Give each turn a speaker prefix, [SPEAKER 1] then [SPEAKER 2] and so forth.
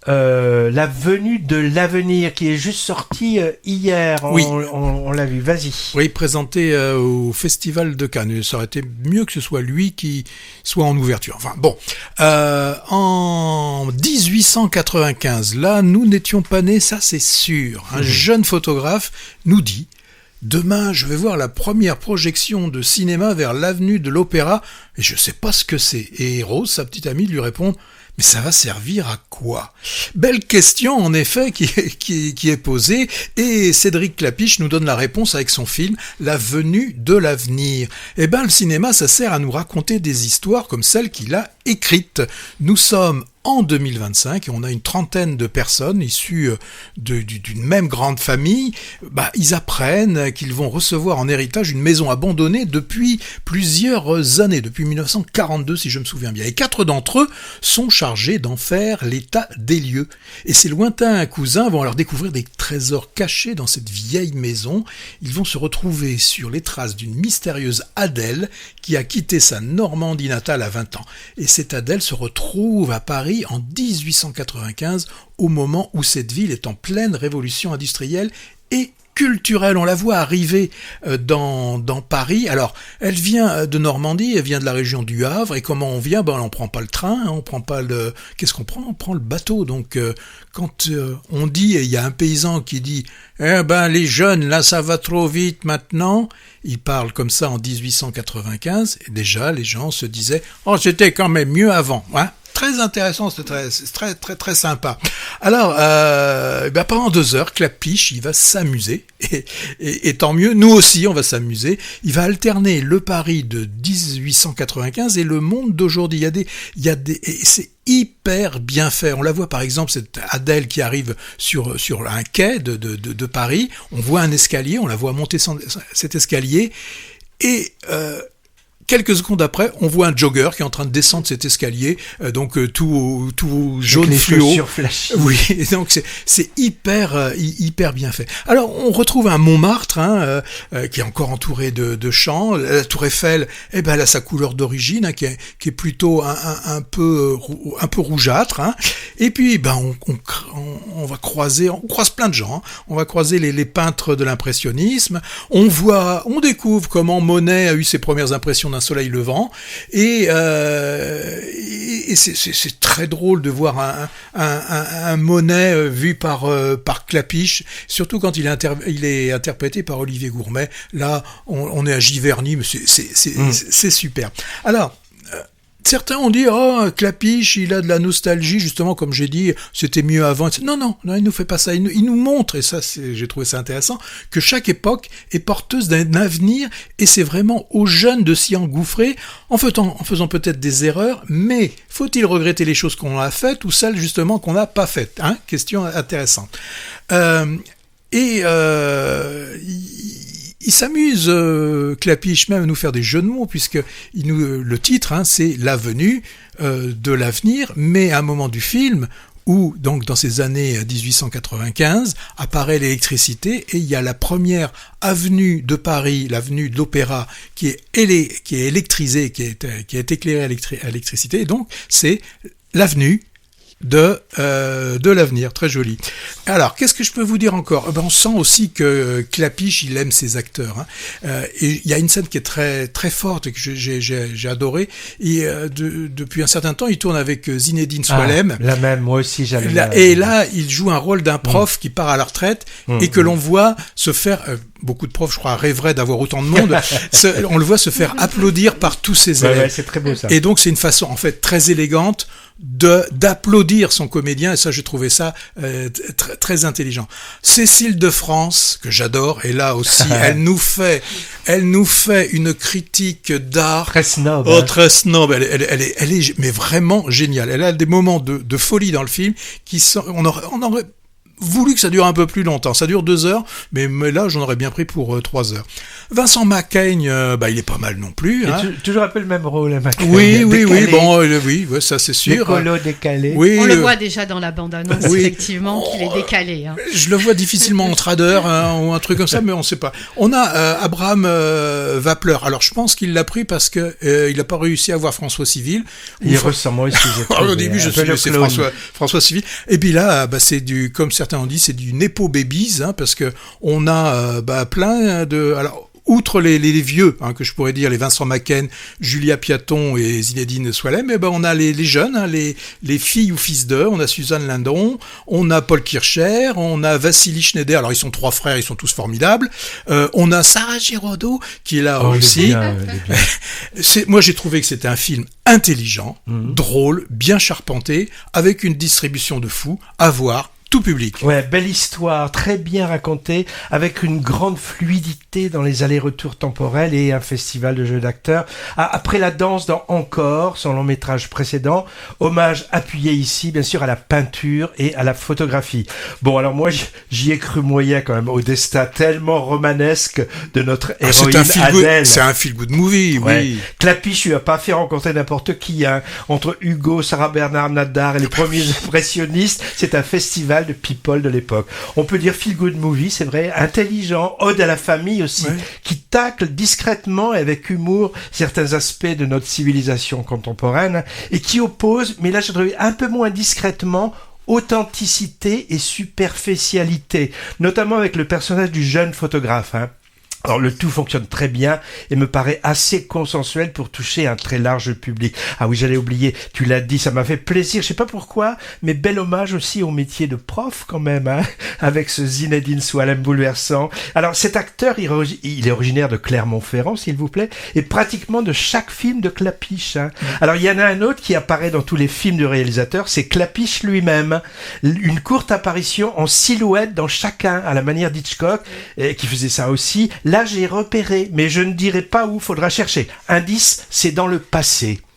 [SPEAKER 1] La venue de l'avenir qui est juste sortie hier.
[SPEAKER 2] Oui.
[SPEAKER 1] On l'a vu. Vas-y.
[SPEAKER 2] Oui, présenté au Festival de Cannes. Ça aurait été mieux que ce soit lui qui soit en ouverture. Enfin bon, en 1895, là, nous n'étions pas nés, ça c'est sûr. Un jeune photographe nous dit: demain, je vais voir la première projection de cinéma vers l'avenue de l'Opéra, et je sais pas ce que c'est. Et Rose, sa petite amie, lui répond: mais ça va servir à quoi? Belle question, en effet, qui est posée, et Cédric Klapisch nous donne la réponse avec son film La venue de l'avenir. Eh ben, le cinéma, ça sert à nous raconter des histoires comme celle qu'il a écrites. Nous sommes en 2025 et on a une trentaine de personnes issues d'une même grande famille. Ils apprennent qu'ils vont recevoir en héritage une maison abandonnée depuis plusieurs années, depuis 1942 si je me souviens bien. Et 4 d'entre eux sont chargés d'en faire l'état des lieux. Et ces lointains cousins vont alors découvrir des trésors cachés dans cette vieille maison. Ils vont se retrouver sur les traces d'une mystérieuse Adèle qui a quitté sa Normandie natale à 20 ans. Et cette Adèle se retrouve à Paris en 1895, au moment où cette ville est en pleine révolution industrielle et culturelle. On la voit arriver dans Paris. Alors, elle vient de Normandie, elle vient de la région du Havre. Et comment on vient? On prend pas le train, on prend pas le... Qu'est-ce qu'on prend? On prend le bateau. Donc, quand on dit, et il y a un paysan qui dit: les jeunes, là, ça va trop vite maintenant. Il parle comme ça en 1895. Et déjà, les gens se disaient: oh, c'était quand même mieux avant, hein. Très intéressant, c'est très sympa. Alors, pendant 2 heures, Klapisch, il va s'amuser, et tant mieux, nous aussi, on va s'amuser. Il va alterner le Paris de 1895 et le monde d'aujourd'hui. Et c'est hyper bien fait. On la voit par exemple, cette Adèle qui arrive sur un quai de Paris. On voit un escalier, on la voit monter cet escalier, et quelques secondes après, on voit un jogger qui est en train de descendre cet escalier, tout jaune fluo. Oui, et donc c'est hyper bien fait. Alors on retrouve un Montmartre qui est encore entouré de champs. La Tour Eiffel, elle a sa couleur d'origine, qui est plutôt un peu rougeâtre. Et puis on croise plein de gens. On va croiser les peintres de l'impressionnisme. On découvre comment Monet a eu ses premières impressions d'un soleil levant, et c'est très drôle de voir un Monet vu par Klapisch, surtout quand il est interprété par Olivier Gourmet. Là, on est à Giverny, mais c'est super. Alors, certains ont dit: oh, Klapisch, il a de la nostalgie, justement, comme j'ai dit, c'était mieux avant. Non, il nous fait pas ça. Il nous montre, et ça, j'ai trouvé ça intéressant, que chaque époque est porteuse d'un avenir, et c'est vraiment aux jeunes de s'y engouffrer, en faisant peut-être des erreurs, mais faut-il regretter les choses qu'on a faites, ou celles, justement, qu'on n'a pas faites, hein? Question intéressante. Il s'amuse, Klapisch, même à nous faire des jeux de mots, puisque le titre, c'est La venue de l'avenir, mais à un moment du film où, donc, dans ces années 1895, apparaît l'électricité, et il y a la première avenue de Paris, l'avenue de l'Opéra, qui est électrisée, qui est éclairée à l'électricité, et donc c'est l'avenue de l'avenir, très joli. Alors, qu'est-ce que je peux vous dire encore? On sent aussi que Klapisch, il aime ses acteurs. Et il y a une scène qui est très très forte et que j'ai adoré. Et depuis un certain temps, il tourne avec Zinedine Soilem.
[SPEAKER 1] La même, moi aussi j'aime.
[SPEAKER 2] Et là, il joue un rôle d'un prof qui part à la retraite et que l'on voit se faire. Beaucoup de profs, je crois, rêveraient d'avoir autant de monde. On le voit se faire applaudir par tous ses élèves.
[SPEAKER 1] Ouais, c'est très beau ça.
[SPEAKER 2] Et donc c'est une façon en fait très élégante d'applaudir son comédien, et ça j'ai trouvé ça très, très intelligent. Cécile de France, que j'adore, et là aussi elle nous fait une critique d'art
[SPEAKER 1] très snob.
[SPEAKER 2] Très snob. Elle est mais vraiment géniale. Elle a des moments de folie dans le film qui sont, on aurait voulu que ça dure un peu plus longtemps. Ça dure 2 heures, mais là, j'en aurais bien pris pour 3 heures. Vincent Macaigne, il est pas mal non plus. Hein.
[SPEAKER 1] Toujours un peu le même rôle, Macaigne.
[SPEAKER 2] Oui, oui, ça c'est sûr.
[SPEAKER 1] Décolo, décalé.
[SPEAKER 2] Oui,
[SPEAKER 3] on le voit déjà dans la bande-annonce, effectivement, qu'il est décalé. Hein.
[SPEAKER 2] Je le vois difficilement en trader ou un truc comme ça, mais on sait pas. On a Abraham Vapler. Alors, je pense qu'il l'a pris parce que il a pas réussi à voir François Civil.
[SPEAKER 1] Il ressemble aussi.
[SPEAKER 2] Au début, je suis c'est François Civil. Et puis là, c'est comme certains ont dit, c'est du Nepo Babies, hein, parce que on a plein de. Alors, outre les vieux, hein, que je pourrais dire, les Vincent Macaigne, Julia Piaton et Zinedine Soualem, on a les jeunes, hein, les filles ou fils d'eux, on a Suzanne Lindon, on a Paul Kircher, on a Vassili Schneider, alors ils sont 3 frères, ils sont tous formidables, on a Sarah Giraudot, qui est là aussi. Moi j'ai trouvé que c'était un film intelligent, drôle, bien charpenté, avec une distribution de fou, à voir, tout public.
[SPEAKER 1] Ouais, belle histoire, très bien racontée, avec une grande fluidité dans les allers-retours temporels et un festival de jeux d'acteurs. Après la danse dans Encore, son long métrage précédent, hommage appuyé ici, bien sûr, à la peinture et à la photographie. Bon, alors moi, j'y ai cru moyen quand même, au destin tellement romanesque de notre héroïne Adèle.
[SPEAKER 2] C'est un feel-good movie,
[SPEAKER 1] ouais.
[SPEAKER 2] Oui.
[SPEAKER 1] Clapiche lui a pas fait rencontrer n'importe qui, hein. Entre Hugo, Sarah Bernard Nadar et les premiers impressionnistes, c'est un festival de people de l'époque. On peut dire feel good movie, c'est vrai, intelligent, ode à la famille aussi, qui tacle discrètement et avec humour certains aspects de notre civilisation contemporaine et qui oppose, mais là je trouve un peu moins discrètement, authenticité et superficialité, notamment avec le personnage du jeune photographe, hein. Alors le tout fonctionne très bien et me paraît assez consensuel pour toucher un très large public. Ah oui, j'allais oublier, tu l'as dit, ça m'a fait plaisir, je sais pas pourquoi, mais bel hommage aussi au métier de prof quand même, hein, avec ce Zinedine Soualem bouleversant. Alors cet acteur, il est originaire de Clermont-Ferrand, s'il vous plaît, et pratiquement de chaque film de Clapiche. Hein. Alors il y en a un autre qui apparaît dans tous les films du réalisateur, c'est Clapiche lui-même. Une courte apparition en silhouette dans chacun, à la manière d'Hitchcock, qui faisait ça aussi. Là, j'ai repéré, mais je ne dirai pas où, faudra chercher. Indice, c'est dans le passé.